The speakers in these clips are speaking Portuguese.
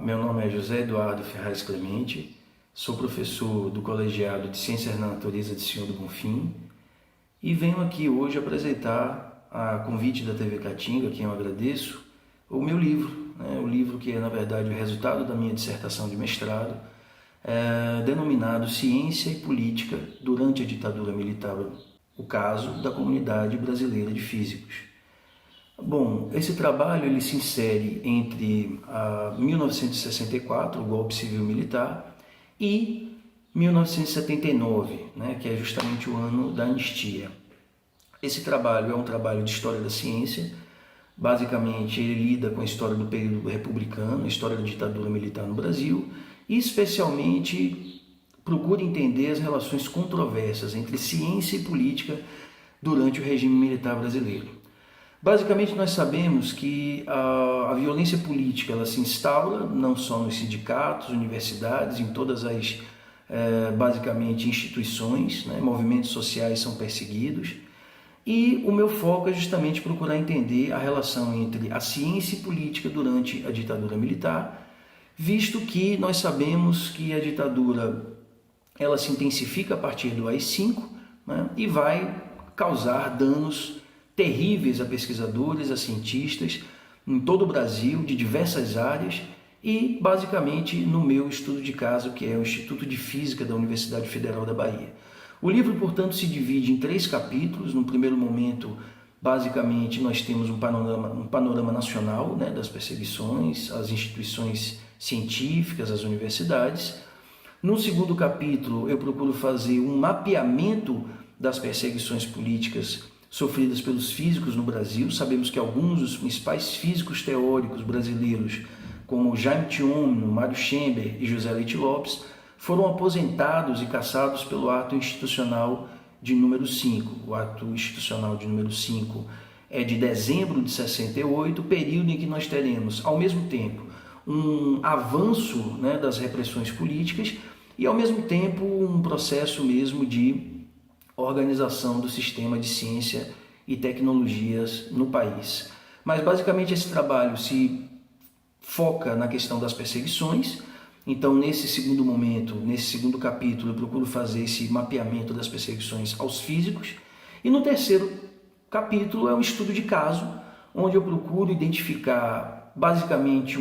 meu nome é José Eduardo Ferraz Clemente, sou professor do Colegiado de Ciências da Natureza de Senhor do Bonfim e venho aqui hoje apresentar, a convite da TV Caatinga, a quem eu agradeço, o meu livro, o livro que é, na verdade, o resultado da minha dissertação de mestrado, denominado Ciência e Política durante a Ditadura Militar, o caso da comunidade brasileira de físicos. Bom, esse trabalho ele se insere entre 1964, o golpe civil-militar, e 1979, que é justamente o ano da anistia. Esse trabalho é um trabalho de história da ciência. Basicamente, ele lida com a história do período republicano, a história da ditadura militar no Brasil, e especialmente procura entender as relações controversas entre ciência e política durante o regime militar brasileiro. Basicamente, nós sabemos que a violência política ela se instaura não só nos sindicatos, universidades, em todas as, basicamente, instituições, movimentos sociais são perseguidos, e o meu foco é justamente procurar entender a relação entre a ciência e política durante a ditadura militar, visto que nós sabemos que a ditadura ela se intensifica a partir do AI-5, e vai causar danos terríveis a pesquisadores, a cientistas em todo o Brasil, de diversas áreas, e basicamente no meu estudo de caso, que é o Instituto de Física da Universidade Federal da Bahia. O livro, portanto, se divide em 3 capítulos. No primeiro momento, basicamente, nós temos um panorama nacional, das perseguições, as instituições científicas, as universidades. No segundo capítulo, eu procuro fazer um mapeamento das perseguições políticas sofridas pelos físicos no Brasil. Sabemos que alguns dos principais físicos teóricos brasileiros, como Jaime Thiong'o, Mário Schember e José Leite Lopes, foram aposentados e cassados pelo ato institucional de número 5. O ato institucional de número 5 é de dezembro de 68, período em que nós teremos, ao mesmo tempo, um avanço das repressões políticas e, ao mesmo tempo, um processo mesmo de organização do sistema de ciência e tecnologias no país. Mas, basicamente, esse trabalho se foca na questão das perseguições. Então, nesse segundo momento, nesse segundo capítulo, eu procuro fazer esse mapeamento das perseguições aos físicos. E no terceiro capítulo é um estudo de caso, onde eu procuro identificar, basicamente,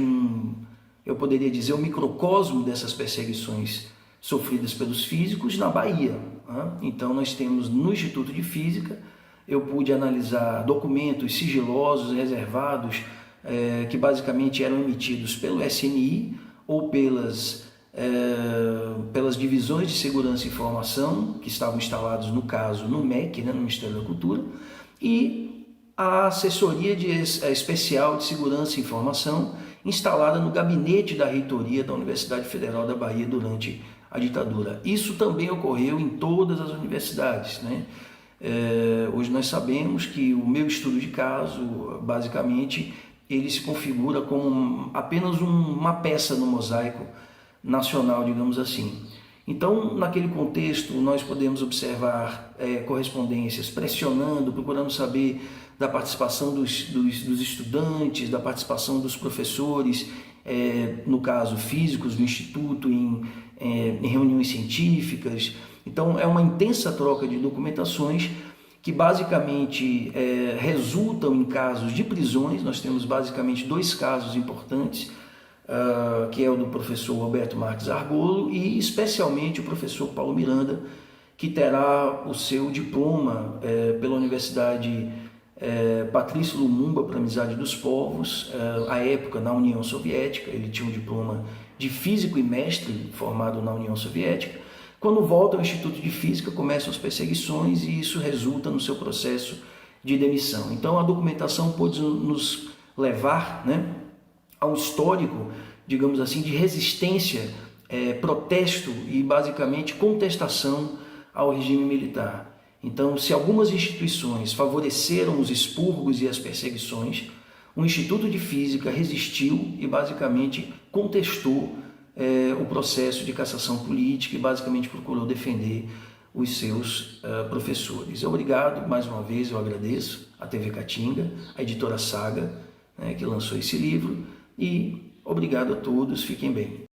eu poderia dizer, um microcosmo dessas perseguições sofridas pelos físicos na Bahia. Então, nós temos no Instituto de Física, eu pude analisar documentos sigilosos, reservados, que basicamente eram emitidos pelo SNI ou pelas divisões de segurança e informação, que estavam instalados, no caso, no MEC, no Ministério da Cultura, e a assessoria especial de segurança e informação, instalada no gabinete da reitoria da Universidade Federal da Bahia durante a ditadura. Isso também ocorreu em todas as universidades. Hoje nós sabemos que o meu estudo de caso, basicamente, ele se configura como apenas uma peça no mosaico nacional, digamos assim. Então, naquele contexto, nós podemos observar correspondências pressionando, procurando saber da participação dos estudantes, da participação dos professores, no caso, físicos do Instituto, em reuniões científicas. Então, é uma intensa troca de documentações que basicamente resultam em casos de prisões. Nós temos basicamente 2 casos importantes, que é o do professor Roberto Marques Argolo e especialmente o professor Paulo Miranda, que terá o seu diploma pela Universidade Patrício Lumumba para a Amizade dos Povos, à época na União Soviética. Ele tinha um diploma de físico e mestre formado na União Soviética. Quando volta ao Instituto de Física, começam as perseguições e isso resulta no seu processo de demissão. Então, a documentação pode nos levar a um histórico, digamos assim, de resistência, protesto e, basicamente, contestação ao regime militar. Então, se algumas instituições favoreceram os expurgos e as perseguições, o Instituto de Física resistiu e, basicamente, contestou o processo de cassação política e, basicamente, procurou defender os seus professores. Obrigado, mais uma vez, eu agradeço a TV Caatinga, a editora Saga, que lançou esse livro, e Obrigado a todos, fiquem bem.